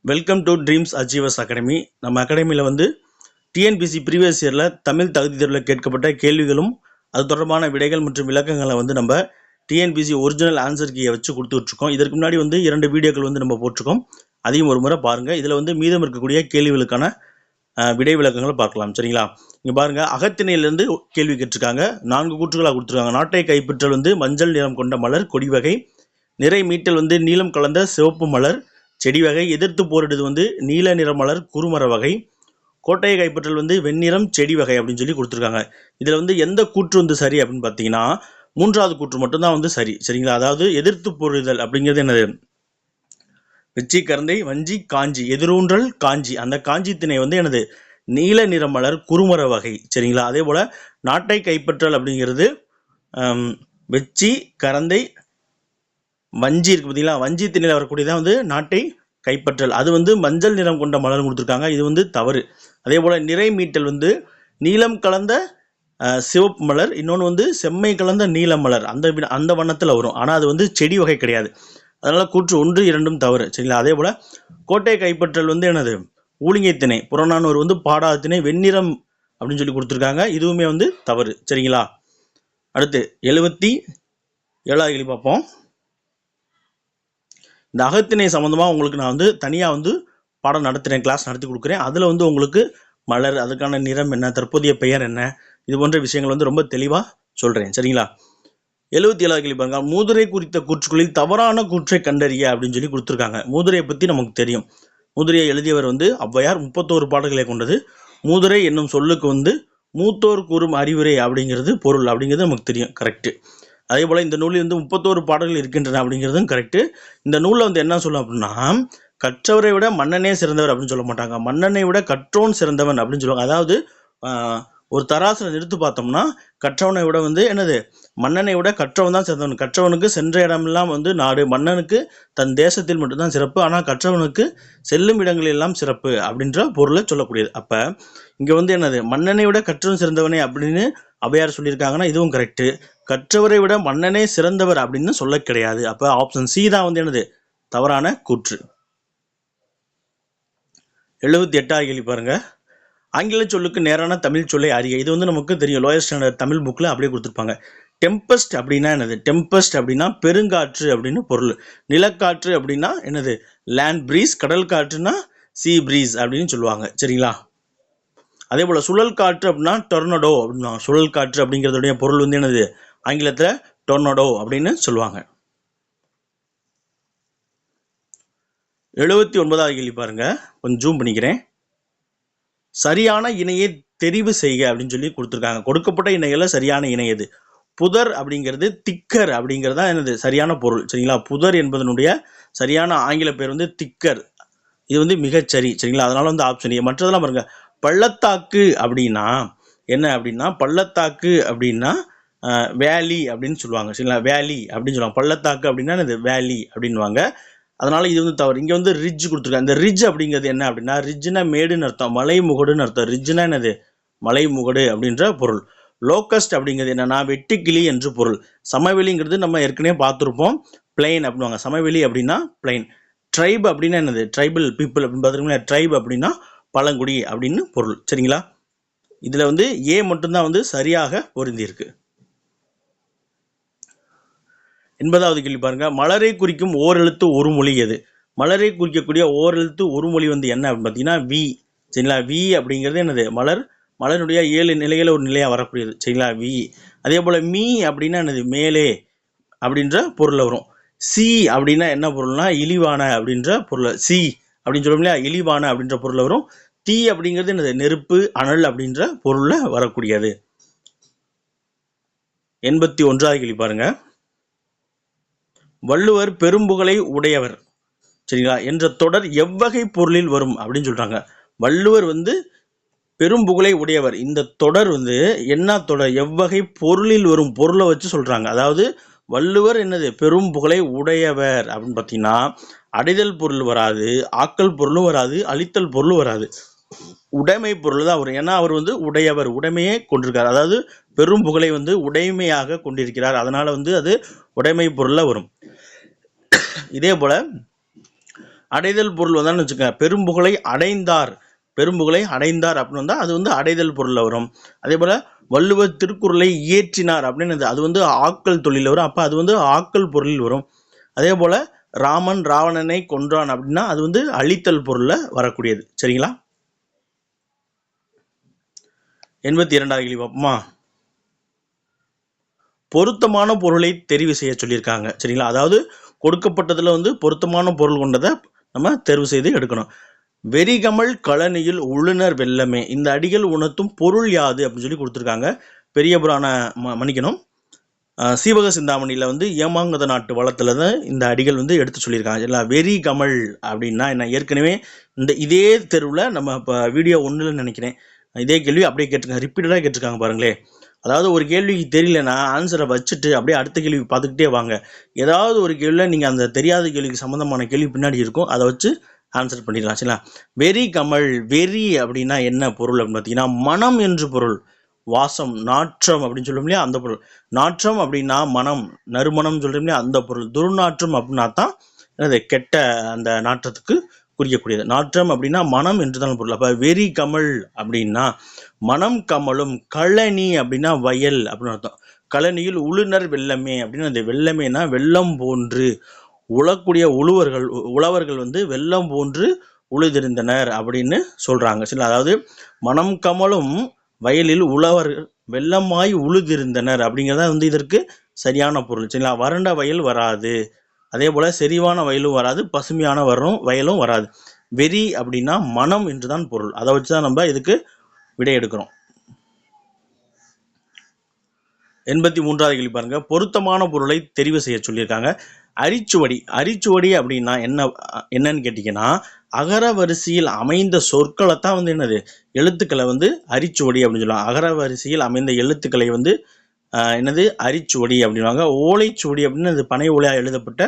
Welcome to dreams achievers academy. நம்ம அகாடமியில் வந்து டிஎன்பிசி ப்ரீவியஸ் இயரில் தமிழ் தகுதி தேர்வில் கேட்கப்பட்ட கேள்விகளும் அது தொடர்பான விடைகள் மற்றும் விளக்கங்களை வந்து நம்ம டிஎன்பிசி ஒரிஜினல் ஆன்சர் கீயை வச்சு கொடுத்துட்ருக்கோம். இதற்கு முன்னாடி வந்து 2 வீடியோக்கள் வந்து நம்ம போட்டிருக்கோம். அதையும் ஒரு முறை பாருங்கள். இதில் வந்து மீதம் இருக்கக்கூடிய கேள்விகளுக்கான விடை விளக்கங்களை பார்க்கலாம். சரிங்களா? இங்கே பாருங்கள், அகத்திணையிலேருந்து கேள்வி கேட்டிருக்காங்க. 4 கூற்றுகளாக கொடுத்துருக்காங்க. நாட்டை கைப்பற்றல் வந்து மஞ்சள் நிறம் கொண்ட மலர் கொடி வகை, நிறை மீட்டல் வந்து நீலம் கலந்த சிவப்பு மலர் செடி வகை, எதிர்த்து போரிடுது வந்து நீல நிற மலர் குறுமர வகை, கோட்டையை கைப்பற்றல் வந்து வெண்ணிறம் செடி வகை அப்படின்னு சொல்லி கொடுத்துருக்காங்க. இதில் வந்து எந்த கூற்று வந்து சரி அப்படின்னு பார்த்தீங்கன்னா 3வது கூற்று மட்டும்தான் வந்து சரி. சரிங்களா? அதாவது எதிர்த்து போரிடுதல் அப்படிங்கிறது என்னது? வெச்சி கரந்தை வஞ்சி காஞ்சி, எதிரூன்றல் காஞ்சி, அந்த காஞ்சி திணை வந்து எனது நீல நிற மலர் குறுமர வகை. சரிங்களா? அதே போல் நாட்டை கைப்பற்றல் அப்படிங்கிறது வெச்சி கரந்தை வஞ்சி இருக்கு பார்த்தீங்களா, வஞ்சி திணையில் வரக்கூடியதான் வந்து நாட்டை கைப்பற்றல். அது வந்து மஞ்சள் நிறம் கொண்ட மலர் கொடுத்துருக்காங்க. இது வந்து தவறு. அதே போல் நிறை மீட்டல் வந்து நீலம் கலந்த சிவப்பு மலர், இன்னொன்று வந்து செம்மை கலந்த நீல மலர், அந்த வண்ணத்தில் வரும். ஆனால் அது வந்து செடி வகை கிடையாது. அதனால் கூற்று 1, 2 தவறு. சரிங்களா? அதே போல் கோட்டை கைப்பற்றல் வந்து என்னது? ஊழிங்கை திணை, புறநானூறு வந்து பாடாத திணை, வெண்ணிறம் அப்படின்னு சொல்லி கொடுத்துருக்காங்க. இதுவுமே வந்து தவறு. சரிங்களா? அடுத்து 77வது கேள்வி பார்ப்போம். இந்த அகத்திணை சம்மந்தமாக உங்களுக்கு நான் வந்து தனியாக வந்து பாடம் நடத்துகிறேன், கிளாஸ் நடத்தி கொடுக்குறேன். அதில் வந்து உங்களுக்கு மலர், அதுக்கான நிறம் என்ன, தற்போதைய பெயர் என்ன, இது போன்ற விஷயங்கள் வந்து ரொம்ப தெளிவாக சொல்கிறேன். சரிங்களா? 77வது கேள்வி பாருங்க. மூதுரை குறித்த கூற்றுகளில் தவறான கூற்றை கண்டறிய அப்படின்னு சொல்லி கொடுத்துருக்காங்க. மூதுரையை பற்றி நமக்கு தெரியும். மூதுரையை எழுதியவர் வந்து ஔவையார். 31 பாடல்களை கொண்டது. மூதுரை என்னும் சொல்லுக்கு வந்து மூத்தோர் கூறும் அறிவுரை அப்படிங்கிறது பொருள் அப்படிங்கிறது நமக்கு தெரியும். கரெக்டு. அதே போல் இந்த நூலில் வந்து 31 பாடல்கள் இருக்கின்றன அப்படிங்கிறதும் கரெக்டு. இந்த நூலில் வந்து என்ன சொல்லும் அப்படின்னா, கற்றவரை விட மன்னனே சிறந்தவர் அப்படின்னு சொல்ல மாட்டாங்க, மன்னனை விட கற்றோன் சிறந்தவன் அப்படின்னு சொல்லுவாங்க. அதாவது ஒரு தராசில் நிறுத்து பார்த்தோம்னா கற்றவனை விட வந்து என்னது, மன்னனை விட கற்றவன் தான் சிறந்தவன். கற்றவனுக்கு சென்ற இடமெல்லாம் வந்து நாடு, மன்னனுக்கு தன் தேசத்தில் மட்டும்தான் சிறப்பு, ஆனால் கற்றவனுக்கு செல்லும் இடங்கள் எல்லாம் சிறப்பு அப்படின்ற பொருளை சொல்லக்கூடியது. அப்போ இங்கே வந்து என்னது, மன்னனை விட கற்றவன் சிறந்தவனே அப்படின்னு ஔவையார் சொல்லியிருக்காங்கன்னா இதுவும் கரெக்டு. கற்றவரை விட மன்னனே சிறந்தவர் அப்படின்னு சொல்ல கிடையாது. அப்போ ஆப்ஷன் சி தான் வந்து என்னது தவறான கூற்று. 78வது கேள்வி பாருங்க. ஆங்கில சொல்லுக்கு நேரான தமிழ் சொல்லை அறிய. இது வந்து நமக்கு தெரியும், லோயர் ஸ்டாண்டர்ட் தமிழ் புக்கில் அப்படியே கொடுத்துருப்பாங்க. டெம்பஸ்ட் அப்படின்னா என்னது? டெம்பஸ்ட் அப்படின்னா பெருங்காற்று அப்படின்னு பொருள். நிலக்காற்று அப்படின்னா என்னது? Land breeze. கடல் காற்றுனா சீ ப்ரீஸ் அப்படின்னு சொல்லுவாங்க. சரிங்களா? அதே போல் சுழல் காற்று அப்படின்னா டொர்னடோ அப்படின்னா, சுழல் காற்று அப்படிங்கிறதுடைய பொருள் வந்து என்னது? ஆங்கிலத்தில் டொர்னடோ அப்படின்னு சொல்லுவாங்க. 79வது கேள்வி பாருங்க, கொஞ்சம் ஜூம் பண்ணிக்கிறேன். சரியான இணையை தெரிவு செய்க அப்படின்னு சொல்லி கொடுத்துருக்காங்க. கொடுக்கப்பட்ட இணைகளை சரியான இணை எது? புதர் அப்படிங்கிறது திக்கர் அப்படிங்கிறதா என்னது சரியான பொருள். சரிங்களா? புதர் என்பதனுடைய சரியான ஆங்கில பேர் வந்து திக்கர். இது வந்து மிகச்சரி. சரிங்களா? அதனால வந்து ஆப்ஷன் ஏ. மற்றதெல்லாம் பாருங்க. பள்ளத்தாக்கு அப்படின்னா என்ன அப்படின்னா, பள்ளத்தாக்கு அப்படின்னா வேலி அப்படின்னு சொல்லுவாங்க. சரிங்களா? வேலி அப்படின்னு சொல்லுவாங்க. பள்ளத்தாக்கு அப்படின்னா என்னது? வேலி அப்படின்வாங்க. அதனால இது வந்து தவறு. இங்கே வந்து ரிட்ஜ் கொடுத்துருக்காங்க. இந்த ரிட்ஜ் அப்படிங்கிறது என்ன அப்படின்னா, ரிட்ஜ்னா மேடுன்னு அர்த்தம், மலை முகடுன்னு அர்த்தம். ரிட்ஜ்னா என்னது? மலை முகடு அப்படின்ற பொருள். லோக்கஸ்ட் அப்படிங்கிறது என்னன்னா வெட்டுக்கிளி என்று பொருள். சமவெளிங்கிறது நம்ம ஏற்கனவே பார்த்துருப்போம், பிளைன் அப்படின்வாங்க. சமவெளி அப்படின்னா பிளைன். ட்ரைப் அப்படின்னா என்னது? ட்ரைபல் பீப்புள் அப்படின்னு பார்த்துருக்கீங்களா? ட்ரைப் அப்படின்னா பழங்குடி அப்படின்னு பொருள். சரிங்களா? இதில் வந்து ஏ மட்டும்தான் வந்து சரியாக பொருந்தியிருக்கு. 80வது கேள்வி பாருங்க. மலரை குறிக்கும் ஓரெழுத்து ஒரு மொழி எது? மலரை குறிக்கக்கூடிய ஓரெழுத்து ஒரு மொழி வந்து என்ன அப்படின்னு பார்த்தீங்கன்னா வி. சரிங்களா? வி அப்படிங்கிறது என்னது? மலர். மலருடைய 7 நிலைகளை ஒரு நிலையாக வரக்கூடியது. சரிங்களா? வி. அதே போல் மீ அப்படின்னா என்னது? மேலே அப்படின்ற பொருளில் வரும். சி அப்படின்னா என்ன பொருள்னா இழிவான அப்படின்ற பொருள். சி அப்படின்னு சொல்லுவோம் இல்லையா, இழிவான அப்படின்ற பொருளில் வரும். தீ அப்படிங்கிறது என்னது? நெருப்பு, அனல் அப்படின்ற பொருளில் வரக்கூடியது. 81வது கேள்வி பாருங்க. வள்ளுவர் பெரும்புகழை உடையவர் சரிங்களா என்ற தொடர் எவ்வகை பொருளில் வரும் அப்படின்னு சொல்றாங்க. வள்ளுவர் வந்து பெரும்புகழை உடையவர், இந்த தொடர் வந்து என்ன தொடர், எவ்வகை பொருளில் வரும், பொருளை வச்சு சொல்றாங்க. அதாவது வள்ளுவர் என்னது? பெரும் புகழை உடையவர் அப்படின்னு பார்த்தீங்கன்னா அடைதல் பொருள் வராது, ஆக்கல் பொருளும் வராது, அழித்தல் பொருளும் வராது, உடைமை பொருள் தான் வரும். ஏன்னா அவர் வந்து உடையவர், உடைமையை கொண்டிருக்கார். அதாவது பெரும் புகழை வந்து உடைமையாக கொண்டிருக்கிறார். அதனால வந்து அது உடைமை பொருளில் வரும். இதே போல அடைதல் பொருள் வந்தான்னு வச்சுக்கோங்க, பெரும்புகழை அடைந்தார், பெரும்புகழை அடைந்தார் அப்படின்னு வந்தால் அது வந்து அடைதல் பொருளில் வரும். அதே போல் வள்ளுவர் திருக்குறளை இயற்றினார் அப்படின்னு அது வந்து ஆக்கல் தொழில் வரும், அப்போ அது வந்து ஆக்கல் பொருளில் வரும். அதே போல் ராமன் ராவணனை கொன்றான் அப்படின்னா அது வந்து அழித்தல் பொருளில் வரக்கூடியது. சரிங்களா? 82வது கேள்வி பார்ப்போமா? பொருத்தமான பொருளை தெரிவு செய்ய சொல்லியிருக்காங்க. சரிங்களா? அதாவது கொடுக்கப்பட்டதில் வந்து பொருத்தமான பொருள் கொண்டதை நம்ம தேர்வு செய்து எடுக்கணும். வெறிகமல் கழனியில் உள்ளுணர் வெள்ளமே, இந்த அடிகள் உணர்த்தும் பொருள் யாது அப்படின்னு சொல்லி கொடுத்துருக்காங்க. பெரிய புராண மன்னிக்கணும், சீவக சிந்தாமணியில் வந்து ஏமாங்கத நாட்டு வளத்தில் தான் இந்த அடிகள் வந்து எடுத்து சொல்லியிருக்காங்க. இல்லை, வெறி கமல் அப்படின்னா என்ன, ஏற்கனவே இதே தெருவில் நம்ம இப்போ வீடியோ 1ல் நினைக்கிறேன் இதே கேள்வி அப்படியே கேட்டிருக்காங்க, ரிப்பீட்டடாக கேட்டிருக்காங்க பாருங்களே. அதாவது ஒரு கேள்விக்கு தெரியலனா ஆன்சரை வச்சுட்டு அப்படியே அடுத்த கேள்வி பார்த்துக்கிட்டே வாங்க. ஏதாவது ஒரு கேள்வியில் நீங்கள் அந்த தெரியாத கேள்விக்கு சம்மந்தமான கேள்வி பின்னாடி இருக்கும், அதை வச்சு ஆன்சர் பண்ணிடலாம். சரிங்களா? வெறி கமல், வெறி அப்படின்னா என்ன பொருள் அப்படின்னு பார்த்தீங்கன்னா மனம் என்று பொருள். வாசம், நாற்றம் அப்படின்னு சொல்லும் இல்லையா, அந்த பொருள். நாற்றம் அப்படின்னா மனம், நறுமணம் சொல்றோம் இல்லையா, அந்த பொருள். துர்நாற்றம் அப்படின்னா தான் கெட்ட அந்த நாற்றத்துக்கு குறிக்கக்கூடியது. நாற்றம் அப்படின்னா மனம் என்றுதான் பொருள். அப்ப வெறி கமல் அப்படின்னா மனம் கமலும். கழனி அப்படின்னா வயல் அப்படின்னு அர்த்தம். கழனியில் உளுநர் வெள்ளமே அப்படின்னு, அந்த வெள்ளமேனா வெள்ளம் போன்று, உழக்கூடிய உழவர்கள் வந்து வெள்ளம் போன்று உழுதிருந்தனர் அப்படின்னு சொல்றாங்க. சரி, அதாவது மனம் கமலும் வயலில் உழவர்கள் வெள்ளமாய் உழுதிருந்தனர் அப்படிங்கிறத வந்து இதற்கு சரியான பொருள். சரிங்களா? வறண்ட வயல் வராது, அதே போல செறிவான வயலும் வராது, பசுமையான வயலும் வராது. வெறி அப்படின்னா மனம் என்றுதான் பொருள். அதை வச்சுதான் நம்ம இதுக்கு விடை எடுக்கிறோம். 83வது கேள்வி பாருங்க. பொருத்தமான பொருளை தெரிவு செய்ய சொல்லியிருக்காங்க. அரிச்சுவடி, அரிச்சுவடி அப்படின்னா என்னன்னு கேட்டீங்கன்னா அகர வரிசையில் அமைந்த சொற்களை தான் வந்து என்னது எழுத்துக்களை வந்து அரிச்சுவடி அப்படின்னு சொல்லுவாங்க. அகர வரிசையில் அமைந்த எழுத்துக்களை வந்து என்னது அரிச்சுவடி அப்படின்வாங்க. ஓலைச்சுவடி அப்படின்னு பனை ஓலையாக எழுதப்பட்ட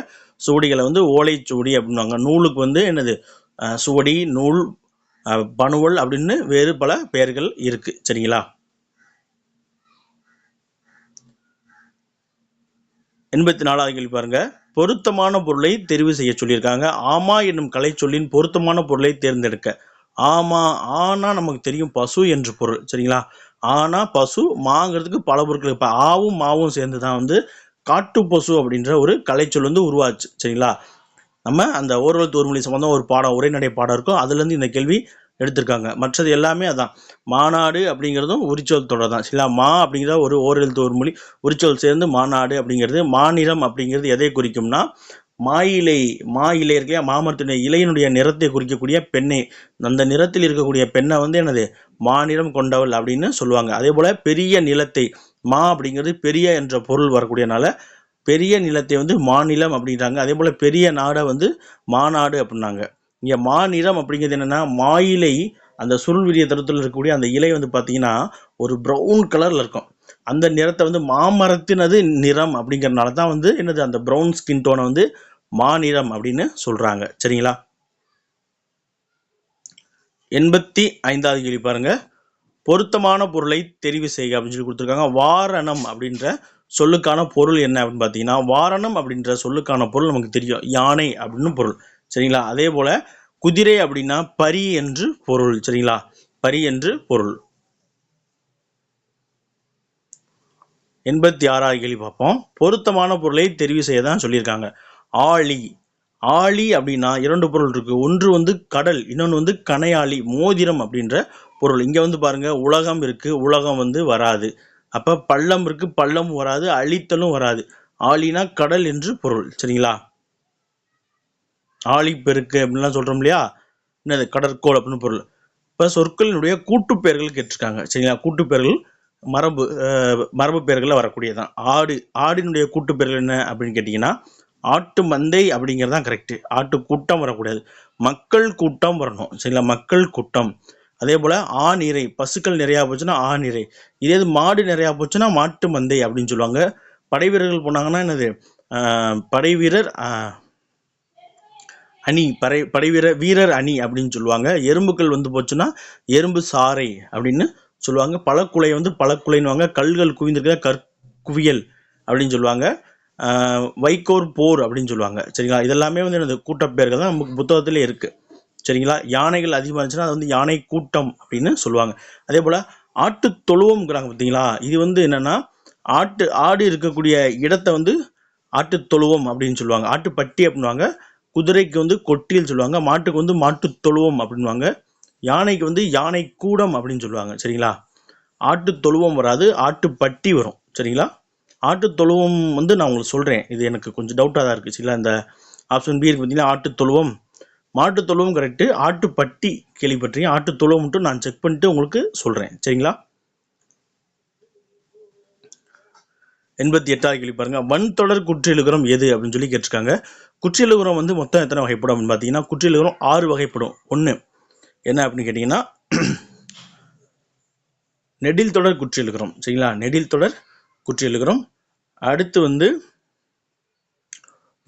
சுவடிகளை வந்து ஓலைச்சுவடி அப்படின்வாங்க. நூலுக்கு வந்து என்னது சுவடி, நூல், பனுவல் அப்படின்னு வேறு பல பெயர்கள் இருக்கு. சரிங்களா? 84வது கேள்வி பாருங்க. பொருத்தமான பொருளை தெரிவு செய்ய சொல்லியிருக்காங்க. ஆமா என்னும் கலை சொல்லின் பொருத்தமான பொருளை தேர்ந்தெடுக்க. ஆமா, ஆனா நமக்கு தெரியும் பசு என்று பொருள். சரிங்களா? ஆனா பசு, மாங்கிறதுக்கு பல பொருட்கள். இப்போ ஆவும் மாவும் சேர்ந்து தான் வந்து காட்டு பசு அப்படின்ற ஒரு கலைச்சொல் வந்து உருவாச்சு. சரிங்களா? நம்ம அந்த ஓரெழுத்து ஒரு மொழி சம்பந்தம் ஒரு பாடம், உரைநடை பாடம் இருக்கும், அதுலேருந்து இந்த கேள்வி எடுத்திருக்காங்க. மற்றது எல்லாமே அதான். மாநாடு அப்படிங்கிறதும் உரிச்சொல் தொடர் தான். சரிங்களா? மா அப்படிங்கிற ஒரு ஓரெழுத்து ஒரு மொழி உரிச்சொல் சேர்ந்து மாநாடு அப்படிங்கிறது. மாநிறம் அப்படிங்கிறது எதை குறிக்கும்னா மாயிலை இருக்கையா, மாமரத்தினுடைய இலையினுடைய நிறத்தை குறிக்கக்கூடிய பெண்ணை, அந்த நிறத்தில் இருக்கக்கூடிய பெண்ணை வந்து என்னது மாநிறம் கொண்டவள் அப்படின்னு சொல்லுவாங்க. அதே போல பெரிய நிலத்தை, மா அப்படிங்கிறது பெரிய என்ற பொருள் வரக்கூடியனால பெரிய நிலத்தை வந்து மாநிலம் அப்படின்றாங்க. அதே போல பெரிய நாடை வந்து மாநாடு அப்படின்னாங்க. இங்க மாநிறம் அப்படிங்கிறது என்னன்னா மாயிலை, அந்த சுருள் விரிய தரத்தில் இருக்கக்கூடிய அந்த இலை வந்து பார்த்தீங்கன்னா ஒரு ப்ரௌன் கலர்ல இருக்கும். அந்த நிறத்தை வந்து மாமரத்தினது நிறம் அப்படிங்கிறதுனால தான் வந்து என்னது அந்த ப்ரௌன் ஸ்கின் டோனை வந்து மாநிறம் அப்படின்னு சொல்றாங்க. சரிங்களா? 85வது கேள்வி பாருங்க. பொருத்தமான பொருளை தெரிவு செய்க அப்படின்னு சொல்லி கொடுத்துருக்காங்க. வாரணம் அப்படின்ற சொல்லுக்கான பொருள் என்ன அப்படின்னு பார்த்தீங்கன்னா வாரணம் அப்படின்ற சொல்லுக்கான பொருள் நமக்கு தெரியும், யானை அப்படின்னு பொருள். சரிங்களா? அதே போல குதிரை அப்படின்னா பரி என்று பொருள். சரிங்களா? பரி என்று பொருள். 86வது கேள்வி பார்ப்போம். பொருத்தமான பொருளை தெரிவு செய்ய தான் சொல்லியிருக்காங்க. ஆழி, ஆழி அப்படின்னா 2 பொருள் இருக்கு. ஒன்று வந்து கடல், இன்னொன்று வந்து கனையாளி, மோதிரம் அப்படின்ற பொருள். இங்க வந்து பாருங்க உலகம் இருக்கு, உலகம் வந்து வராது. அப்ப பள்ளம் இருக்கு, பள்ளம் வராது, அழித்தலும் வராது. ஆழினா கடல் என்று பொருள். சரிங்களா? ஆழிப்பெருக்கு அப்படின்லாம் சொல்றோம் இல்லையா, என்னது கடற்கோள் அப்படின்னு பொருள். இப்ப சொற்களினுடைய கூட்டு பெயர்கள் கேட்டிருக்காங்க. சரிங்களா? கூட்டு பெயர்கள் மரபு பெயர்கள்ல வரக்கூடியதான். ஆடு, ஆடினுடைய கூட்டு பெயர்கள் என்ன அப்படின்னு கேட்டீங்கன்னா ஆட்டு மந்தை அப்படிங்கிறது தான் கரெக்ட். ஆட்டு கூட்டம் வரக்கூடாது, மக்கள் கூட்டம் வரணும். சரிங்களா? மக்கள் கூட்டம். அதே போல ஆநிறை, பசுக்கள் நிறையா போச்சுன்னா ஆநிறை. இதே மாடு நிறையா போச்சுன்னா மாட்டு மந்தை அப்படின்னு சொல்லுவாங்க. படை வீரர்கள் போனாங்கன்னா என்னது படை வீரர் அணி, வீரர் அணி அப்படின்னு சொல்லுவாங்க. எறும்புகள் வந்து போச்சுன்னா எறும்பு சாறை அப்படின்னு சொல்லுவாங்க. பழக்குலை வந்து பழக்குலைன்னுவாங்க. கல்கள் குவிந்திருக்க கற்குவியல் அப்படின்னு சொல்லுவாங்க. வைக்கோர் போர் அப்படின்னு சொல்லுவாங்க. சரிங்களா, இதெல்லாமே வந்து எனது கூட்டப்பெயர்கள் தான் நமக்கு புத்தகத்திலே இருக்குது. சரிங்களா, யானைகள் அதிகமாக இருந்துச்சுன்னா அது வந்து யானை கூட்டம் அப்படின்னு சொல்லுவாங்க. அதே போல் ஆட்டு தொழுவம்ங்கிறாங்க பார்த்தீங்களா, இது வந்து என்னென்னா ஆடு இருக்கக்கூடிய இடத்த வந்து ஆட்டு தொழுவம் அப்படின்னு சொல்லுவாங்க. ஆட்டுப்பட்டி அப்படின்வாங்க. குதிரைக்கு வந்து கொட்டில் சொல்லுவாங்க. மாட்டுக்கு வந்து மாட்டு தொழுவம் அப்படின்வாங்க. யானைக்கு வந்து யானை கூடம் அப்படின்னு சொல்லுவாங்க. சரிங்களா, ஆட்டு தொழுவம் வராது, ஆட்டுப்பட்டி வரும். சரிங்களா, ஆட்டு தொழுவம் வந்து நான் உங்களுக்கு சொல்கிறேன், இது எனக்கு கொஞ்சம் டவுட்டாக தான் இருக்குது. சரிங்களா, இந்த ஆப்ஷன் பி இருக்கு பார்த்தீங்கன்னா, ஆட்டு தொழுவம். மாட்டு தொழுவம் கரெக்டு. ஆட்டுப்பட்டி கேள்விப்பட்டிருக்கேன். ஆட்டு தொழுவம் மட்டும் நான் செக் பண்ணிட்டு உங்களுக்கு சொல்கிறேன். சரிங்களா, 88வது கேள்வி பாருங்க. வன்தொடர் குற்றியலுகரம் எது அப்படின்னு சொல்லி கேட்டிருக்காங்க. குற்றியலுகரம் வந்து மொத்தம் எத்தனை வகைப்படும் அப்படின்னு பார்த்தீங்கன்னா, குற்றியலுகரம் 6 வகைப்படும். ஒன்று என்ன அப்படின்னு கேட்டிங்கன்னா, நெடில் தொடர் குற்றியலுகரம். சரிங்களா, நெடில் தொடர் குற்றியலுகரம். அடுத்து வந்து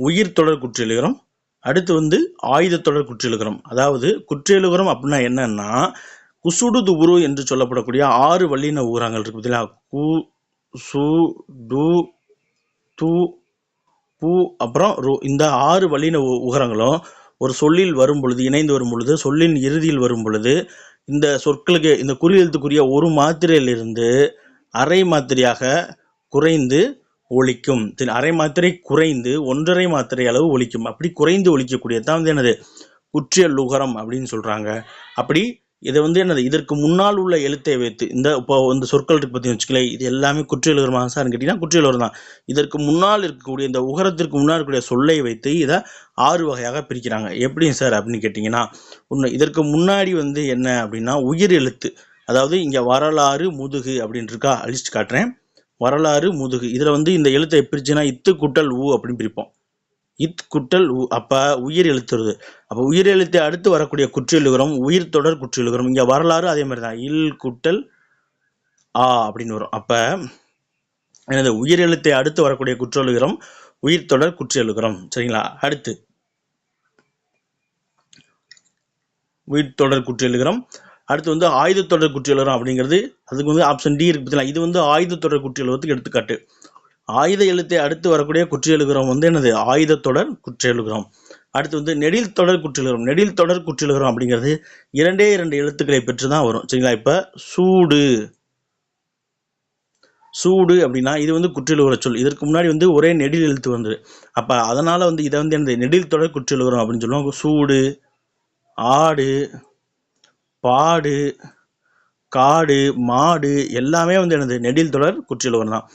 உயிர் தொடர் குற்றியலுகரம். அடுத்து வந்து ஆயுத தொடர் குற்றியலுகரம். அதாவது குற்றியலுகரம் அப்படின்னா என்னன்னா, குசுடு துபுரு என்று சொல்லப்படக்கூடிய 6 வல்லின ஊரங்கள் இருக்கு பார்த்தீங்களா, கு சு டு து பு அப்புறம் ரு, இந்த 6 வல்லின உகரங்களும் ஒரு சொல்லில் வரும் பொழுது, இணைந்து வரும் பொழுது, சொல்லின் இறுதியில் வரும் பொழுது, இந்த சொற்களுக்கு இந்த குறியெழுத்துக்குரிய ஒரு மாத்திரையிலிருந்து அரை மாத்திரையாக குறைந்து ஒலிக்கும். அரை மாத்திரை குறைந்து 1.5 மாத்திரை அளவு ஒலிக்கும். அப்படி குறைந்து ஒலிக்கக்கூடியதான் வந்து என்னது குற்றியலுகரம் அப்படின்னு சொல்றாங்க. அப்படி இதை வந்து என்னது இதற்கு முன்னால் உள்ள எழுத்தை வைத்து இப்போ இந்த சொற்கள் இருக்கு பற்றி வச்சுக்கலேன், இது எல்லாமே குற்றியலுகரமாக சார் கேட்டிங்கன்னா குற்றியலுகரம் தான். இதற்கு முன்னால் இருக்கக்கூடிய இந்த உகரத்திற்கு முன்னால் இருக்கக்கூடிய சொல்லை வைத்து இதை 6 வகையாக பிரிக்கிறாங்க. எப்படிங்க சார் அப்படின்னு கேட்டிங்கன்னா, ஒன்று இதற்கு முன்னாடி வந்து என்ன அப்படின்னா உயிர் எழுத்து. அதாவது இங்கே வரலாறு முதுகு அப்படின்னு இருக்கா, அழிச்சு காட்டுறேன். வரலாறு முதுகு, இதில் வந்து இந்த எழுத்தை பிரிச்சுன்னா இத்து குட்டல் ஊ அப்படின்னு பிரிப்போம். இத் குட்டல் ஊ, அப்போ உயிர் எழுத்துறது. அப்போ உயிர் எழுத்தை அடுத்து வரக்கூடிய குற்றியலுகரம் உயிர் தொடர் குற்றியலுகரம். இங்கே வரலாறு அதே மாதிரி தான், இல் குட்டல் ஆ அப்படின்னு வரும். அப்போ எனது உயிர் எழுத்தை அடுத்து வரக்கூடிய குற்றியலுகரம் உயிர் தொடர் குற்றியலுகரம். சரிங்களா, அடுத்து உயிர் தொடர் குற்றியலுகரம். அடுத்து வந்து ஆயுத தொடர் குற்றியலுகரம் அப்படிங்கிறது, அதுக்கு வந்து ஆப்ஷன் டி இருக்கு பார்த்தீங்களா, இது வந்து ஆயுத தொடர் குற்றியலுகரத்துக்கு எடுத்துக்காட்டு. ஆயுத எழுத்தை அடுத்து வரக்கூடிய குற்றியலுகரம் வந்து என்னது ஆயுத தொடர் குற்றியலுகரம். அடுத்து வந்து நெடில் தொடர் குற்றியலுகரம். நெடில் தொடர் குற்றியலுகரம் அப்படிங்கிறது 2 எழுத்துக்களை பெற்று தான் வரும். சரிங்களா, இப்போ சூடு சூடு அப்படின்னா இது வந்து குற்றியலுகர சொல். இதற்கு முன்னாடி வந்து ஒரே நெடில் எழுத்து வந்தது. அப்போ அதனால் வந்து இதை வந்து என்னது நெடில் தொடர் குற்றியலுகரம் அப்படின்னு சொல்லுவாங்க. சூடு, ஆடு, பாடு, காடு, மாடு எல்லாமே வந்து என்னது நெடில் தொடர் குற்றியலுகரம் தான்.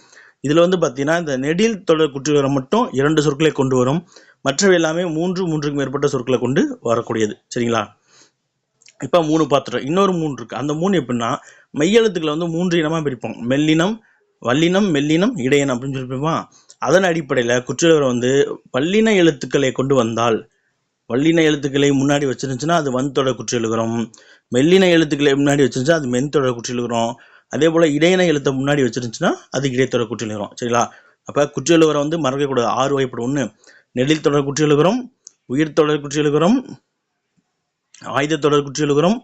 இதில் வந்து பார்த்தீங்கன்னா இந்த நெடில் தொடர் குற்றியலுகரம் மட்டும் 2 சொற்களை கொண்டு வரும். மற்றவை எல்லாமே 3க்கு மேற்பட்ட சொற்களை கொண்டு வரக்கூடியது. சரிங்களா, இப்போ 3 பார்த்துட்டோம். இன்னொரு 3 இருக்குது. அந்த 3 எப்படின்னா மெய்யெழுத்துக்களை வந்து 3 இனமாக பிரிப்போம். மெல்லினம், வல்லினம், மெல்லினம், இடையினம் அப்படின்னு சொல்லி பிரிப்போம். அதன் அடிப்படையில் குற்றியலுகரம் வந்து வல்லின எழுத்துக்களை கொண்டு வந்தால், வல்லின எழுத்துக்களை முன்னாடி வச்சிருந்துச்சுன்னா அது வன்தொடர் குற்றியலுகரம். மெல்லின எழுத்துக்களை முன்னாடி வச்சிருந்துச்சுன்னா அது மென்தொடர் குற்றியலுகரம். அதே போல் இடையின எழுத்தை முன்னாடி வச்சிருந்துச்சுன்னா அது இடைத்தொடர் குற்றியலுகரம். சரிங்களா, அப்போ குற்றியலுகரம் வந்து மறக்கக்கூடாது. 6 வகைப்படும். 1 நெடில் தொடர் குற்றியலுகரம், உயிர் தொடர் குற்றியலுகரம், ஆயுத தொடர் குற்றியலுகரம்,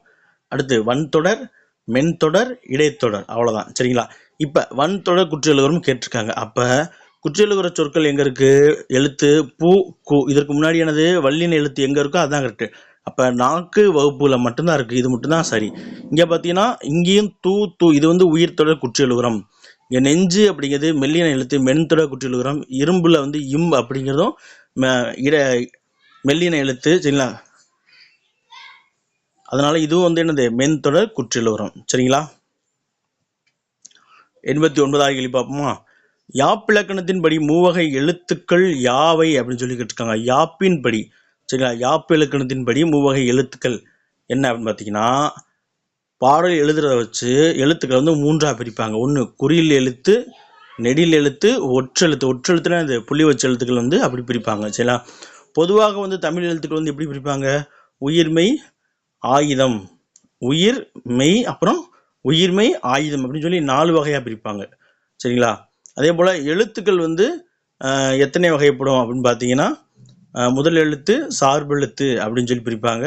அடுத்து வன்தொடர், மென்தொடர், இடைத்தொடர். அவ்வளோதான். சரிங்களா, இப்போ வன்தொடர் குற்றியலுகரம் கேட்டிருக்காங்க. அப்போ குற்றியலுகர சொற்கள் எங்கே இருக்குது, எழுத்து பூ கு, இதற்கு முன்னாடி எனது வல்லின எழுத்து எங்கே இருக்கோ அதுதான் கரெக்டு. அப்போ நாக்கு வகுப்புல மட்டும்தான் இருக்குது, இது மட்டும்தான் சரி. இங்கே பார்த்தீங்கன்னா இங்கேயும் தூ, இது வந்து உயிர் தொடர் குற்றியலுகரம். இங்கே நெஞ்சு அப்படிங்கிறது மெல்லின எழுத்து மென்தொடர் குற்றியலுகரம். இரும்புல வந்து இம் அப்படிங்கிறதும் மெல்லின எழுத்து. சரிங்களா, அதனால இதுவும் வந்து என்னது மென்தொடர் குற்றியலுகரம். சரிங்களா, 89வது கேள்வி பார்ப்போமா. யாப்பிலக்கணத்தின்படி மூவகை எழுத்துக்கள் யாவை அப்படின்னு சொல்லி கேட்டிருக்காங்க. யாப்பின் படி. சரிங்களா, யாப்பு இலக்கணத்தின்படி மூவகை எழுத்துக்கள் என்ன அப்படின்னு பார்த்தீங்கன்னா, பாடல் எழுதுறத வச்சு எழுத்துக்களை வந்து 3ஆக பிரிப்பாங்க. 1 குறில் எழுத்து, நெடில் எழுத்து, ஒற்றெழுத்து. ஒற்றெழுத்துனா இந்த புள்ளி வச்ச எழுத்துக்கள் வந்து அப்படி பிரிப்பாங்க. சரிங்களா, பொதுவாக வந்து தமிழ் எழுத்துக்கள் வந்து எப்படி பிரிப்பாங்க, உயிர்மெய் ஆயுதம், உயிர் மெய் அப்புறம் உயிர்மெய் ஆயுதம் அப்படின்னு சொல்லி 4 வகையாக பிரிப்பாங்க. சரிங்களா, அதே போல் எழுத்துக்கள் வந்து எத்தனை வகைப்படும் அப்படின்னு பார்த்தீங்கன்னா, முதல் எழுத்து, சார்பெழுத்து அப்படின்னு சொல்லி பிரிப்பாங்க.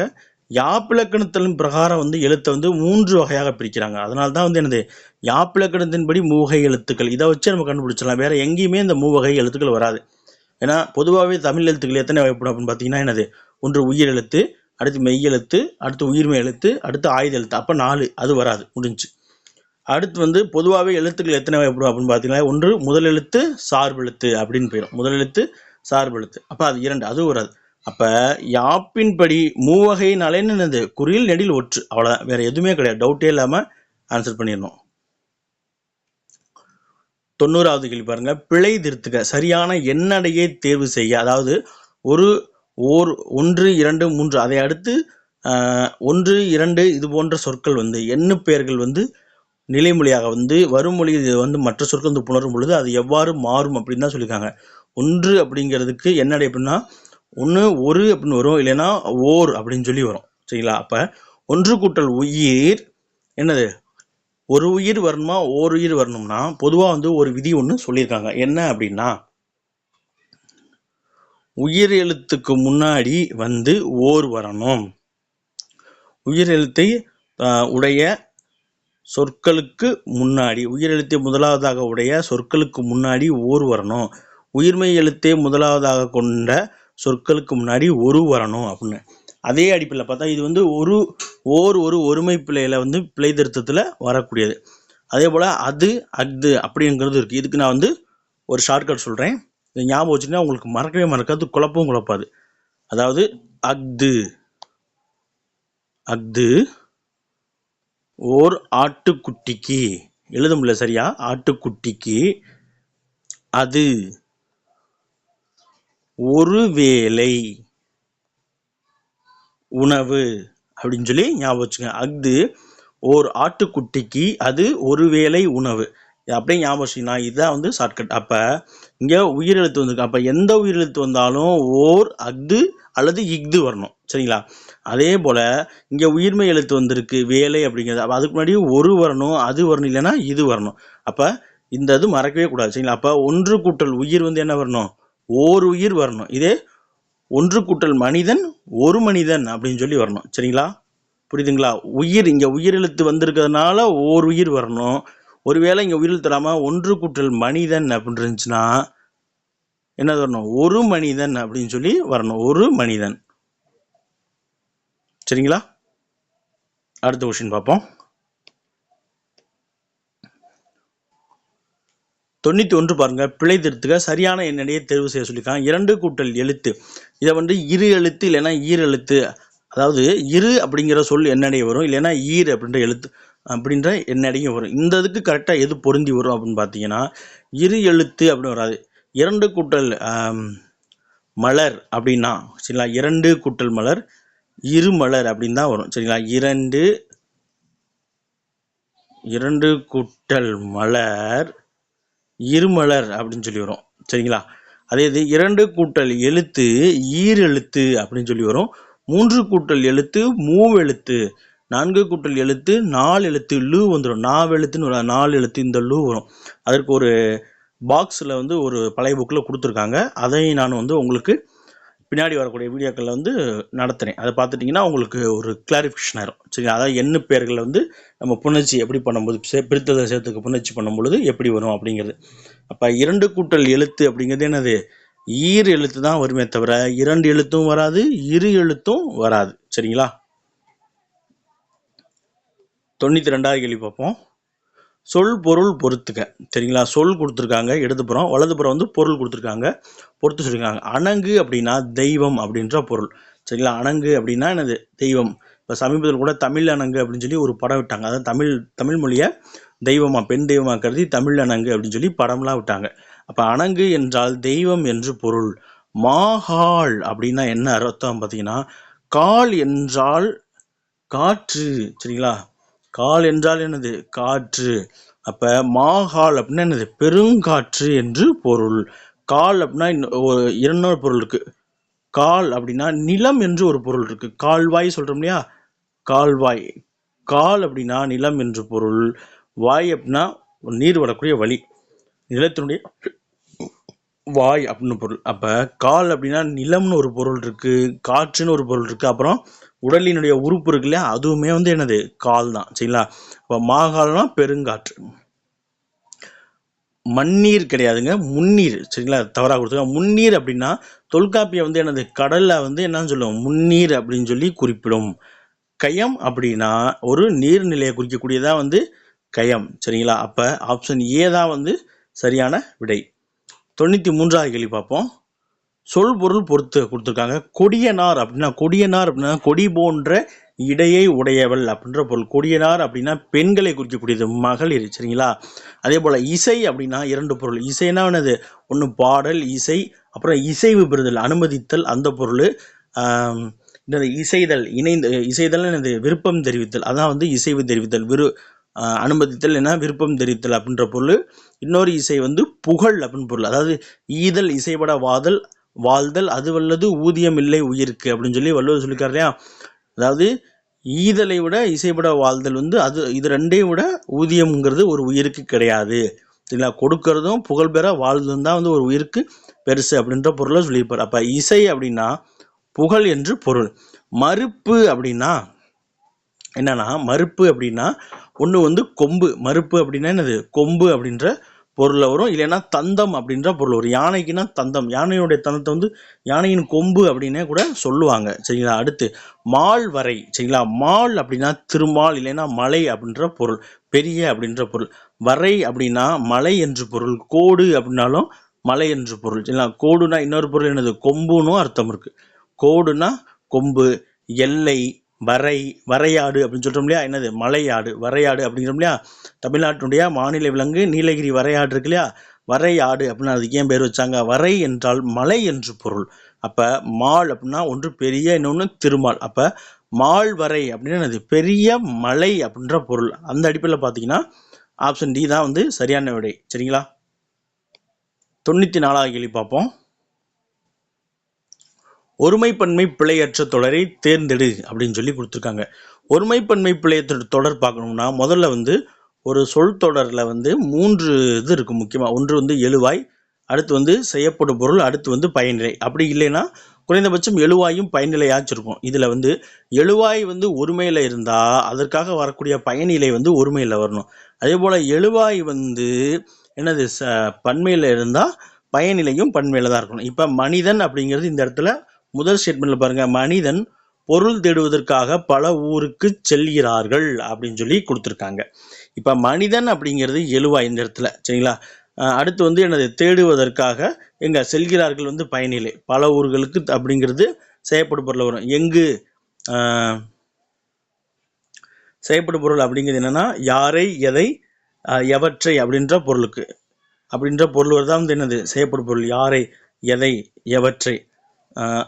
யாப்பிலக்கணத்தின் பிரகாரம் வந்து எழுத்தை வந்து 3 வகையாக பிரிக்கிறாங்க. அதனால தான் வந்து என்னது யாப்பிலக்கணத்தின்படி மூவகை எழுத்துக்கள், இதை வச்சு நம்ம கண்டுபிடிச்சிடலாம். வேற எங்கேயுமே இந்த மூவகை எழுத்துக்கள் வராது. ஏன்னா பொதுவாகவே தமிழ் எழுத்துக்கள் எத்தனை வகைப்படும் அப்படின்னு பார்த்தீங்கன்னா என்னது, ஒன்று உயிர் எழுத்து, அடுத்து மெய் எழுத்து, அடுத்து உயிர்மெய் எழுத்து, அடுத்து ஆயுத எழுத்து. அப்போ 4 அது வராது, முடிஞ்சு. அடுத்து வந்து பொதுவாகவே எழுத்துக்கள் எத்தனை வகைப்படும் அப்படின்னு பார்த்தீங்கன்னா, ஒன்று முதல் எழுத்து சார்பு எழுத்து அப்படின்னு போயிடும். முதல் எழுத்து சார்பு எழுத்து, அப்போ அது 2, அதுவும் வராது. அப்போ யாப்பின்படி மூவகைனாலே என்னது, குறில் நெடில் ஒற்று, அவ்வளோதான், வேற எதுவுமே கிடையாது. டவுட்டே இல்லாமல் ஆன்சர் பண்ணிடணும். 90வது கேள்வி பாருங்க. பிழை திருத்துக, சரியான எண்ணடையை தேர்வு செய்ய. அதாவது ஒரு 1, 2, 3 அதை அடுத்து 1, 2 இது போன்ற சொற்கள் வந்து எண்ணு பெயர்கள் வந்து நிலைமொழியாக வந்து வருமொழி வந்து மற்ற சொற்கள் வந்து புணரும் பொழுது அது எவ்வாறு மாறும் அப்படின்னு தான் சொல்லியிருக்காங்க. 1 அப்படிங்கிறதுக்கு என்னடை அப்படின்னா ஒன்று ஒரு அப்படின்னு வரும், இல்லைன்னா ஓர் அப்படின்னு சொல்லி வரும். சரிங்களா? அப்போ 1 கூட்டல் உயிர் என்னது, ஒரு உயிர் வரணுமா ஓர் உயிர் வரணும்னா பொதுவாக வந்து ஒரு விதி ஒன்று சொல்லியிருக்காங்க. என்ன அப்படின்னா, உயிர் எழுத்துக்கு முன்னாடி வந்து ஓர் வரணும். உயிர் எழுத்தை உடைய சொற்களுக்கு முன்னாடி, உயிர் எழுத்தை முதலாவதாக உடைய சொற்களுக்கு முன்னாடி ஓர் வரணும். உயிர்மெய் எழுத்தை முதலாவதாக கொண்ட சொற்களுக்கு முன்னாடி ஒரு வரணும் அப்படின்னு. அதே அடிப்படையில் பார்த்தா இது வந்து ஒரு ஒருமை பிழையில வந்து பிழை திருத்தத்தில் வரக்கூடியது. அதே போல் அது அஃது அப்படிங்கிறது இருக்குது. இதுக்கு நான் வந்து ஒரு ஷார்ட்கட் சொல்கிறேன், இதை ஞாபகம் வச்சுன்னா உங்களுக்கு மறக்கவே மறக்காது, குழப்பவும் குழப்பாது. அதாவது அஃது ஓர் ஆட்டுக்குட்டிக்கு எழுத முடியல சரியா, ஆட்டுக்குட்டிக்கு அது ஒரு வேளை உணவு அப்படின்னு சொல்லி ஞாபகம் வச்சுங்க. அஃது ஓர் ஆட்டுக்குட்டிக்கு அது ஒரு வேளை உணவு, அப்படியே ஞாபகம் வச்சுங்கன்னா இதுதான் வந்து ஷார்ட்கட். அப்போ இங்கே உயிரெழுத்து வந்துருக்கு. அப்போ எந்த உயிரெழுத்து வந்தாலும் ஓர் அஃது அல்லது இஃது வரணும். சரிங்களா? அதே போல் இங்கே உயிர்மெய் எழுத்து வந்திருக்கு வேலை அப்படிங்கிறது. அப்போ அதுக்கு முன்னாடி ஒரு வரணும், அது வரணும், இல்லைன்னா இது வரணும். அப்போ இந்த இது மறக்கவே கூடாது. சரிங்களா? அப்போ 1 கூட்டல் உயிர் வந்து என்ன வரணும், ஓர் உயிர் வரணும். இதே 1 கூட்டல் மனிதன் ஒரு மனிதன் அப்படின்னு சொல்லி வரணும். சரிங்களா? புரியுதுங்களா? உயிர் இங்கே உயிரெழுத்து வந்திருக்கிறதுனால ஓர் உயிர் வரணும். ஒருவேளை இங்கே உயிரெழுத்து தராமல் 1 கூட்டல் மனிதன் அப்படின்னு இருந்துச்சுன்னா என்ன வரணும், ஒரு மனிதன் அப்படின்னு சொல்லி வரணும், ஒரு மனிதன். சரிங்களா? அடுத்த கொஸ்டின் பார்ப்போம். 91 பாருங்க. பிழை திருத்துக, சரியான எண்ணடையை தேர்வு செய்ய சொல்லியிருக்காங்க. 2 கூட்டல் எழுத்து, இதை வந்து இரு எழுத்து இல்லைன்னா ஈர் எழுத்து, அதாவது இரு அப்படிங்கிற சொல் எண்ணடைய வரும், இல்லைன்னா ஈர் அப்படின்ற எழுத்து அப்படின்ற எண்ணடையும் வரும். இந்த இதுக்கு கரெக்டாக எது பொருந்தி வரும் அப்படின்னு பார்த்தீங்கன்னா இரு எழுத்து அப்படின்னு வராது. 2 கூட்டல் மலர் அப்படின்னா சரிங்களா, 2 கூட்டல் மலர் இரு மலர் அப்படின்னு தான் வரும். சரிங்களா? 2 கூட்டல் மலர் இருமலர் அப்படின்னு சொல்லி வரும். சரிங்களா? அதே இது 2 கூட்டல் எழுத்து ஈர் எழுத்து அப்படின்னு சொல்லி வரும். 3 கூட்டல் எழுத்து மூவெழுத்து, 4 கூட்டல் எழுத்து 4 எழுத்து, லூ வந்துடும், நாவெழுத்துன்னு ஒரு 4 எழுத்து, இந்த லூ வரும். அதற்கு ஒரு பாக்ஸில் வந்து ஒரு பழைய புக்கில் கொடுத்துருக்காங்க. அதை நான் வந்து உங்களுக்கு பின்னாடி வரக்கூடிய வீடியோக்களில் வந்து நடத்துகிறேன். அதை பார்த்துட்டிங்கன்னா உங்களுக்கு ஒரு கிளாரிஃபிகேஷன் ஆயிரும். சரிங்களா? அதாவது எண்ணு பெயர்களை வந்து நம்ம புணர்ச்சி எப்படி பண்ணும்போது, பிரித்ததை சேர்த்துக்கு புணர்ச்சி பண்ணும்பொழுது எப்படி வரும் அப்படிங்கிறது. அப்போ 2 கூட்டல் எழுத்து அப்படிங்கிறது என்னது, ஈர் எழுத்து தான் வருமே தவிர 2 எழுத்தும் வராது, இரு எழுத்தும் வராது. சரிங்களா? 92வது கேள்வி பார்ப்போம். சொல் பொருள் பொறுத்துக்க. சரிங்களா? சொல் கொடுத்துருக்காங்க இடதுபுறம், வலதுபுறம் வந்து பொருள் கொடுத்துருக்காங்க, பொறுத்து சொல்லியிருக்காங்க. அணங்கு அப்படின்னா தெய்வம் அப்படின்ற பொருள். சரிங்களா? அணங்கு அப்படின்னா என்னது, தெய்வம். இப்போ சமீபத்தில் கூட தமிழ் அணங்கு அப்படின்னு சொல்லி ஒரு படம் விட்டாங்க. அதாவது தமிழ் மொழியை தெய்வமா, பெண் தெய்வமா கருதி தமிழ் அணங்கு அப்படின்னு சொல்லி படம்லாம் விட்டாங்க. அப்போ அணங்கு என்றால் தெய்வம் என்று பொருள். மாகாள் அப்படின்னா என்ன அர்த்தம் பார்த்தீங்கன்னா, கால் என்றால் காற்று. சரிங்களா? கால் என்றால் என்னது, காற்று. அப்ப மாகால் அப்படின்னா என்னது, பெருங்காற்று என்று பொருள். கால் அப்படின்னா இன்னொரு பொருள் இருக்கு. கால் அப்படின்னா நிலம் என்று ஒரு பொருள் இருக்கு. கால்வாய் சொல்றோம் இல்லையா, கால்வாய். கால் அப்படின்னா நிலம் என்று பொருள். வாய் அப்படின்னா நீர் வரக்கூடிய வழி, நிலத்தினுடைய வாய் அப்படின்னு பொருள். அப்ப கால் அப்படின்னா நிலம்னு ஒரு பொருள் இருக்கு, காற்றுன்னு ஒரு பொருள் இருக்கு, அப்புறம் உடலினுடைய உறுப்பு இருக்கு இல்லையா, அதுவுமே வந்து என்னது, கால் தான். சரிங்களா? இப்போ மாகால்னா பெருங்காற்று. மண்ணீர் கிடையாதுங்க, முன்னீர். சரிங்களா, தவறாக கொடுத்துருக்காங்க. முன்னீர் அப்படின்னா தொல்காப்பியம் வந்து என்னது, கடல்ல வந்து என்னன்னு சொல்லுவோம், முன்னீர் அப்படின்னு சொல்லி குறிப்பிடும். கயம் அப்படின்னா ஒரு நீர்நிலையை குறிக்கக்கூடியதா வந்து கயம். சரிங்களா, அப்ப ஆப்ஷன் ஏ தான் வந்து சரியான விடை. 93வது கேள்வி பார்ப்போம். சொல் பொருள் பொறுத்து கொடுத்துருக்காங்க. கொடியனார் அப்படின்னா, கொடியனார் அப்படின்னா கொடி போன்ற இடையை உடையவள் அப்படின்ற பொருள். கொடியனார் அப்படின்னா பெண்களை குறிக்கக்கூடியது, மகளிர். சரிங்களா, அதே போல இசை அப்படின்னா 2 பொருள். இசைனா என்னது, ஒன்று பாடல் இசை, அப்புறம் இசைவு பெறுதல், அனுமதித்தல், அந்த பொருள். இந்த இசைதல், இணைந்து இசைதல் என்னது, விருப்பம் தெரிவித்தல், அதான் வந்து இசைவு தெரிவித்தல். அனுமதித்தல் என்ன, விருப்பம் தெரிவித்தல் அப்படின்ற பொருள். இன்னொரு இசை வந்து புகழ் அப்படின்னு பொருள். அதாவது ஈதல், இசைபட வாதல், வாழ்தல், அது வல்லது ஊதியம் இல்லை உயிருக்கு அப்படின்னு சொல்லி வள்ளுவர் சொல்லியிருக்காரு இல்லையா. அதாவது ஈதலை விட இசைபட வாழ்தல் வந்து அது, இது ரெண்டையும் விட ஊதியம்ங்கிறது ஒரு உயிருக்கு கிடையாது. சரிங்களா, கொடுக்கறதும் புகழ் பெற வாழ்ந்ததும் தான் வந்து ஒரு உயிருக்கு பெருசு அப்படின்ற பொருளை சொல்லியிருப்பார். அப்ப இசை அப்படின்னா புகழ் என்று பொருள். மறுப்பு அப்படின்னா என்னன்னா, மறுப்பு அப்படின்னா ஒன்று வந்து கொம்பு, மறுப்பு அப்படின்னா என்னது, கொம்பு அப்படின்ற பொருளில் வரும். இல்லைன்னா தந்தம் அப்படின்ற பொருள் வரும். யானைக்குன்னா தந்தம், யானையுடைய தந்தத்தை வந்து யானையின் கொம்பு அப்படின்னே கூட சொல்லுவாங்க. சரிங்களா, அடுத்து மால் வரை. சரிங்களா, மால் அப்படின்னா திருமால், இல்லைன்னா மலை அப்படின்ற பொருள், பெரிய அப்படின்ற பொருள். வரை அப்படின்னா மலை என்று பொருள். கோடு அப்படின்னாலும் மலை என்று பொருள். சரிங்களா, கோடுனா இன்னொரு பொருள் என்னது, கொம்புன்னு அர்த்தம் இருக்கு. கோடுனா கொம்பு, எல்லை, வரை, வரையாடு அப்படின்னு சொல்றோம் இல்லையா, என்னது மலையாடு, வரையாடு அப்படிங்கிறோம் இல்லையா. தமிழ்நாட்டினுடைய மாநில விலங்கு நீலகிரி வரையாடு இருக்கு இல்லையா, வரையாடு அப்படின்னு அதுக்கு ஏன் பேர் வச்சாங்க, வரை என்றால் மலை என்று பொருள். அப்ப மால் அப்படின்னா ஒன்று பெரிய, இன்னொன்று திருமால். அப்ப மால் வரை அப்படின்னு என்னது, பெரிய மலை அப்படின்ற பொருள். அந்த அடிப்படையில் பார்த்தீங்கன்னா ஆப்ஷன் டி தான் வந்து சரியான விடை. சரிங்களா, 94வது கேள்வி பார்ப்போம். ஒருமைப்பன்மை பிழையற்ற தொடரை தேர்ந்தெடு அப்படின்னு சொல்லி கொடுத்துருக்காங்க. ஒருமைப்பன்மை பிழையற்ற தொடர் பார்க்கணும்னா முதல்ல வந்து ஒரு சொல் தொடரில் வந்து 3 இது இருக்குது முக்கியமாக. ஒன்று வந்து எழுவாய், அடுத்து வந்து செய்யப்படும் பொருள், அடுத்து வந்து பயனிலை. அப்படி இல்லைன்னா குறைந்தபட்சம் எழுவாயும் பயனிலையாச்சும் இருக்கும். இதில் வந்து எழுவாய் வந்து ஒருமையில் இருந்தால் அதற்காக வரக்கூடிய பயனிலை வந்து ஒருமையில் வரணும். அதே போல் எழுவாய் வந்து என்னது பன்மையில் இருந்தால் பயனிலையும் பன்மையில் தான் இருக்கணும். இப்போ மனிதன் அப்படிங்கிறது இந்த இடத்துல முதல் ஸ்டேட்மெண்ட்ல பாருங்க, மனிதன் பொருள் தேடுவதற்காக பல ஊருக்கு செல்கிறார்கள் அப்படின்னு சொல்லி கொடுத்துருக்காங்க. இப்ப மனிதன் அப்படிங்கிறது எழுவாய் இந்த இடத்துல. சரிங்களா, அடுத்து வந்து என்னது, தேடுவதற்காக எங்க செல்கிறார்கள் வந்து பயனிலை, பல ஊர்களுக்கு அப்படிங்கிறது செய்யப்படும் பொருள் வரும். எங்கு செய்யப்படும் பொருள் அப்படிங்கிறது என்னன்னா யாரை, எதை, எவற்றை அப்படின்ற பொருளுக்கு, அப்படின்ற பொருள் வருதான் வந்து என்னது செய்யப்படும் பொருள். யாரை, எதை, எவற்றை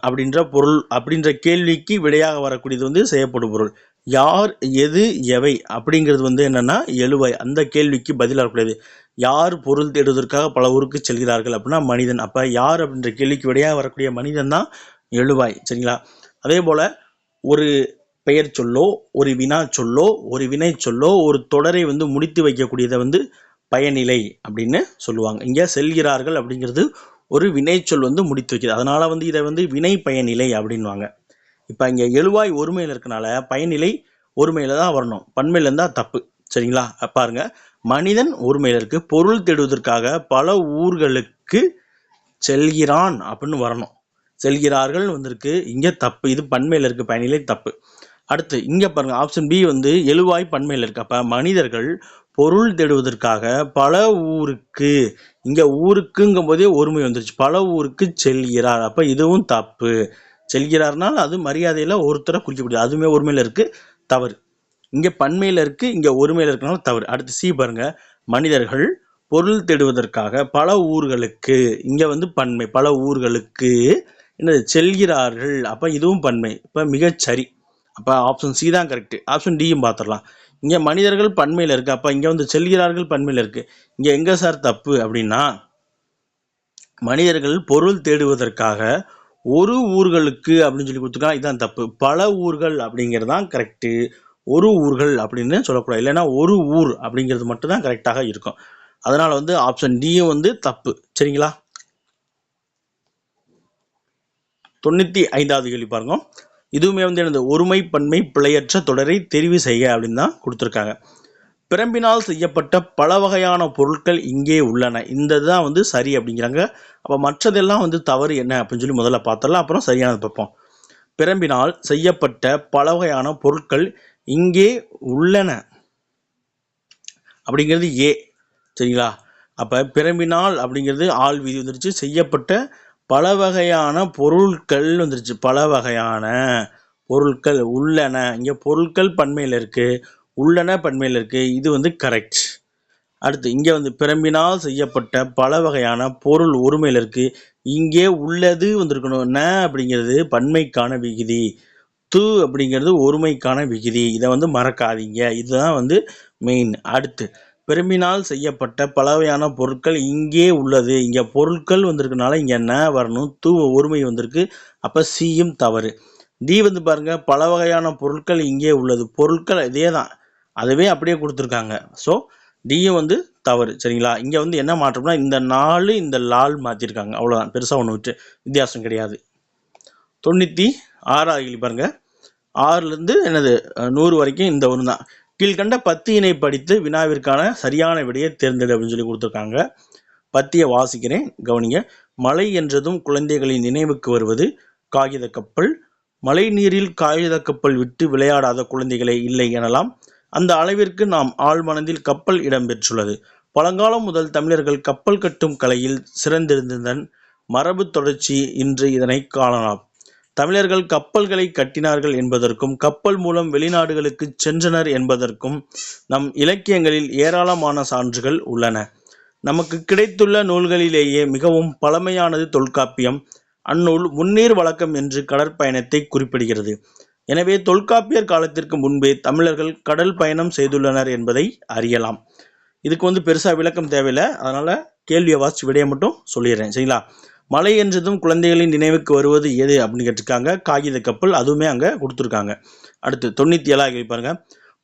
அப்படின்ற பொருள் அப்படின்ற கேள்விக்கு விடையாக வரக்கூடியது வந்து செய்யப்படும் பொருள். யார், எது, எவை அப்படிங்கிறது வந்து என்னன்னா எழுவாய். அந்த கேள்விக்கு பதில் வரக்கூடியது. யார் பொருள் தேடுவதற்காக பல ஊருக்கு செல்கிறார்கள் அப்படின்னா மனிதன். அப்ப யார் அப்படின்ற கேள்விக்கு விடையாக வரக்கூடிய மனிதன் தான் எழுவாய். சரிங்களா, அதே போல ஒரு பெயர் சொல்லோ, ஒரு வினா சொல்லோ, ஒரு வினை சொல்லோ ஒரு தொடரை வந்து முடித்து வைக்கக்கூடியதை வந்து பயனிலை அப்படின்னு சொல்லுவாங்க. இங்க செல்கிறார்கள் அப்படிங்கிறது ஒரு வினைச்சொல் வந்து முடித்து வைக்கிறது, அதனால வந்து இதை வந்து வினை பயனிலை அப்படின்வாங்க. இப்போ இங்கே எழுவாய் ஒருமையில் இருக்கனால பயனிலை ஒருமையில தான் வரணும், பன்மையில இருந்தா தப்பு. சரிங்களா, பாருங்க, மனிதன் ஒருமையில் இருக்கு, பொருள் தேடுவதற்காக பல ஊர்களுக்கு செல்கிறான் அப்படின்னு வரணும். செல்கிறார்கள் வந்திருக்கு, இங்க தப்பு, இது பன்மையில் இருக்கு, பயனிலை தப்பு. அடுத்து இங்க பாருங்க, ஆப்ஷன் பி வந்து எழுவாய் பன்மையில் இருக்கு. அப்ப மனிதர்கள் பொருள் தேடுவதற்காக பல ஊருக்கு, இங்க ஊருக்குங்கும் போதே ஒருமை வந்துருச்சு, பல ஊருக்கு செல்கிறார். அப்ப இதுவும் தப்பு. செல்கிறார்னால் அது மரியாதையில ஒருத்தரை குறிக்கக்கூடியது, அதுவுமே ஒருமையில இருக்கு, தவறு. இங்க பன்மையில இருக்கு, இங்க ஒருமையில இருக்கனால தவறு. அடுத்து சி பாருங்க, மனிதர்கள் பொருள் தேடுவதற்காக பல ஊர்களுக்கு, இங்க வந்து பன்மை, பல ஊர்களுக்கு என்னது செல்கிறார்கள். அப்ப இதுவும் பன்மை, இப்ப மிகச்சரி. அப்ப ஆப்ஷன் சி தான் கரெக்ட். ஆப்ஷன் டியும் பார்த்துடலாம். இங்க மனிதர்கள் பன்மையில இருக்கு, அப்ப இங்க வந்து செல்கிறார்கள் பன்மையில இருக்கு. இங்க எங்க சார் தப்பு அப்படின்னா, மனிதர்கள் பொருள் தேடுவதற்காக ஒரு ஊர்களுக்கு அப்படின்னு சொல்லி கொடுத்துருக்காங்க, இதுதான் தப்பு. பல ஊர்கள் அப்படிங்கிறது தான் கரெக்டு, ஒரு ஊர்கள் அப்படின்னு சொல்லக்கூடாது. இல்லைன்னா ஒரு ஊர் அப்படிங்கிறது மட்டும் தான் கரெக்டாக இருக்கும். அதனால வந்து ஆப்ஷன் டியும் வந்து தப்பு. சரிங்களா, 95வது கேள்வி பாருங்க. இதுவுமே வந்து எனது ஒருமை பன்மை பிழையற்ற தொடரை தெரிவு செய்ய அப்படின்னு தான் கொடுத்துருக்காங்க. பிரம்பினால் செய்யப்பட்ட பல வகையான பொருட்கள் இங்கே உள்ளன. இந்த தான் வந்து சரி அப்படிங்கிறாங்க. அப்போ மற்றதெல்லாம் வந்து தவறு என்ன அப்படின்னு சொல்லி முதல்ல பார்த்தரலாம், அப்புறம் சரியானது பார்ப்போம். பிரம்பினால் செய்யப்பட்ட பல வகையான பொருட்கள் இங்கே உள்ளன அப்படிங்கிறது ஏ. சரிங்களா? அப்போ பிரம்பினால் அப்படிங்கிறது ஆள் விதி வந்துருச்சு. செய்யப்பட்ட பல வகையான பொருட்கள் வந்துருச்சு. பல வகையான பொருட்கள் உள்ளன. இங்கே பொருட்கள் பன்மையில் இருக்குது, உள்ளன பன்மையில் இருக்குது. இது வந்து கரெக்ட். அடுத்து இங்கே வந்து பிரம்பினால் செய்யப்பட்ட பல வகையான பொருள் ஒருமையில் இருக்குது. இங்கே உள்ளது வந்திருக்கணும். ந அப்படிங்கிறது பன்மைக்கான விகுதி, து அப்படிங்கிறது ஒருமைக்கான விகுதி. இதை வந்து மறக்காதீங்க. இதுதான் வந்து மெயின். அடுத்து பிரம்பினால் செய்யப்பட்ட பல வகையான பொருட்கள் இங்கே உள்ளது. இங்கே பொருட்கள் வந்திருக்கனால இங்கே ந வரணும், து ஒருமை வந்திருக்கு. அப்போ சியும் தவறு. டி வந்து பாருங்க, பல வகையான பொருட்கள் இங்கே உள்ளது. பொருட்கள் இதே தான், அதுவே அப்படியே கொடுத்துருக்காங்க. ஸோ டியும் வந்து தவறு. சரிங்களா? இங்கே வந்து என்ன மாற்றம்னா இந்த 4 இந்த லால் மாற்றிருக்காங்க, அவ்வளோதான். பெருசாக ஒன்று விட்டு வித்தியாசம் கிடையாது. 96 பாருங்க, 6லேருந்து என்னது 100 வரைக்கும் இந்த ஒன்று தான். கீழ்கண்ட பத்தியினை படித்து வினாவிற்கான சரியான விடையை தேர்ந்தெடு அப்படின்னு சொல்லி கொடுத்துருக்காங்க. பத்தியை வாசிக்கிறேன், கவனிங்க. மழை என்றதும் குழந்தைகளின் நினைவுக்கு வருவது காகித கப்பல். மழை நீரில் காகித கப்பல் விட்டு விளையாடாத குழந்தைகளே இல்லை எனலாம். அந்த அளவிற்கு நாம் ஆழ்மனதில் கப்பல் இடம்பெற்றுள்ளது. பழங்காலம் முதல் தமிழர்கள் கப்பல் கட்டும் கலையில் சிறந்திருந்ததன் மரபு தொடர்ச்சி இன்று இதனை காணலாம். தமிழர்கள் கப்பல்களை கட்டினார்கள் என்பதற்கும் கப்பல் மூலம் வெளிநாடுகளுக்கு சென்றனர் என்பதற்கும் நம் இலக்கியங்களில் ஏராளமான சான்றுகள் உள்ளன. நமக்கு கிடைத்துள்ள நூல்களிலேயே மிகவும் பழமையானது தொல்காப்பியம். அந்நூல் முன்னீர் வழக்கம் என்று கடற்பயணத்தை குறிப்பிடுகிறது. எனவே தொல்காப்பியர் காலத்திற்கு முன்பே தமிழர்கள் கடல் பயணம் செய்துள்ளனர் என்பதை அறியலாம். இதுக்கு வந்து பெருசாக விளக்கம் தேவையில்லை, அதனால் கேள்வியை வாசிச்சு விடையை மட்டும் சொல்லிடுறேன். சரிங்களா? மழை என்றதும் குழந்தைகளின் நினைவுக்கு வருவது எது அப்படின்னு கேட்டிருக்காங்க. காகித கப்பல், அதுவுமே அங்கே கொடுத்துருக்காங்க. அடுத்து 97 பாருங்க.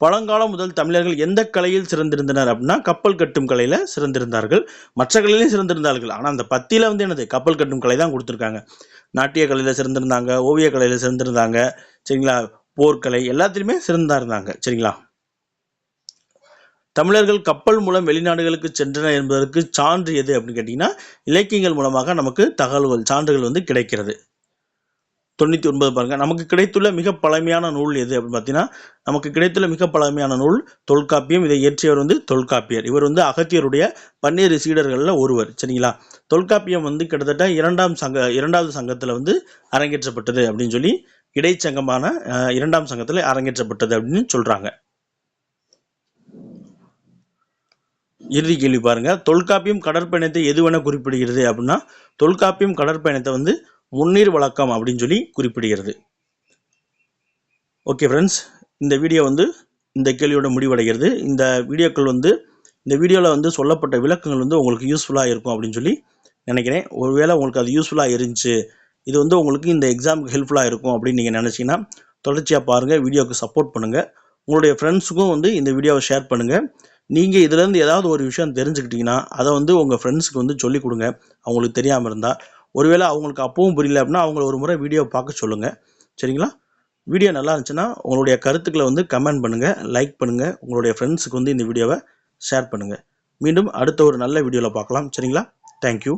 பழங்காலம் முதல் தமிழர்கள் எந்த கலையில் சிறந்திருந்தனர் அப்படின்னா கப்பல் கட்டும் கலையில் சிறந்திருந்தார்கள். மற்ற கலையிலையும் சிறந்திருந்தார்கள், ஆனால் அந்த பத்தியில் வந்து என்னது கப்பல் கட்டும் கலை தான் கொடுத்துருக்காங்க. நாட்டிய கலையில் சிறந்திருந்தாங்க, ஓவிய கலையில் சிறந்திருந்தாங்க. சரிங்களா? போர்க்கலை எல்லாத்திலுமே சிறந்தா இருந்தாங்க. சரிங்களா? தமிழர்கள் கப்பல் மூலம் வெளிநாடுகளுக்கு சென்றனர் என்பதற்கு சான்று எது அப்படின்னு கேட்டிங்கன்னா இலக்கியங்கள் மூலமாக நமக்கு தகவல்கள், சான்றுகள் வந்து கிடைக்கிறது. 99 பாருங்க. நமக்கு கிடைத்துள்ள மிக பழமையான நூல் எது அப்படின்னு பார்த்தீங்கன்னா நமக்கு கிடைத்துள்ள மிக பழமையான நூல் தொல்காப்பியம். இதை இயற்றியவர் வந்து தொல்காப்பியர். இவர் வந்து அகத்தியருடைய 12 சீடர்களில் ஒருவர். சரிங்களா? தொல்காப்பியம் வந்து கிட்டத்தட்ட இரண்டாவது சங்கத்தில் வந்து அரங்கேற்றப்பட்டது அப்படின்னு சொல்லி, இடைச்சங்கமான 2ஆம் சங்கத்தில் அரங்கேற்றப்பட்டது அப்படின்னு சொல்றாங்க. இறுதி கேள்வி பாருங்க. தொல்காப்பியம் கடற்பயணத்தை எதுவென குறிப்பிடுகிறது அப்படின்னா தொல்காப்பியம் கடற்பயணத்தை வந்து முன்னீர் வழக்கம் அப்படின்னு சொல்லி குறிப்பிடுகிறது. ஓகே ஃப்ரெண்ட்ஸ், இந்த வீடியோ வந்து இந்த கேள்வியோட முடிவடைகிறது. இந்த வீடியோவில் வந்து சொல்லப்பட்ட விளக்கங்கள் வந்து உங்களுக்கு யூஸ்ஃபுல்லாக இருக்கும் அப்படின்னு சொல்லி நினைக்கிறேன். ஒருவேளை உங்களுக்கு அது யூஸ்ஃபுல்லாக இருந்துச்சு, இது வந்து உங்களுக்கு இந்த எக்ஸாமுக்கு ஹெல்ப்ஃபுல்லாக இருக்கும் அப்படின்னு நீங்கள் நினச்சிங்கன்னா தொடர்ச்சியாக பாருங்கள், வீடியோவுக்கு சப்போர்ட் பண்ணுங்கள். உங்களுடைய ஃப்ரெண்ட்ஸுக்கும் வந்து இந்த வீடியோவை ஷேர் பண்ணுங்கள். நீங்கள் இதுலேருந்து ஏதாவது ஒரு விஷயம் தெரிஞ்சுக்கிட்டிங்கன்னா அதை வந்து உங்கள் ஃப்ரெண்ட்ஸுக்கு வந்து சொல்லிக் கொடுங்க, அவங்களுக்கு தெரியாமல் இருந்தால். ஒருவேளை அவங்களுக்கு அப்பவும் புரியல அப்படின்னா அவங்கள ஒரு முறை வீடியோ பார்க்க சொல்லுங்கள். சரிங்களா? வீடியோ நல்லா இருந்துச்சுன்னா உங்களுடைய கருத்துக்களை வந்து கமெண்ட் பண்ணுங்கள், லைக் பண்ணுங்கள், உங்களுடைய ஃப்ரெண்ட்ஸுக்கு வந்து இந்த வீடியோவை ஷேர் பண்ணுங்கள். மீண்டும் அடுத்த ஒரு நல்ல வீடியோவில் பார்க்கலாம். சரிங்களா? தேங்க்யூ.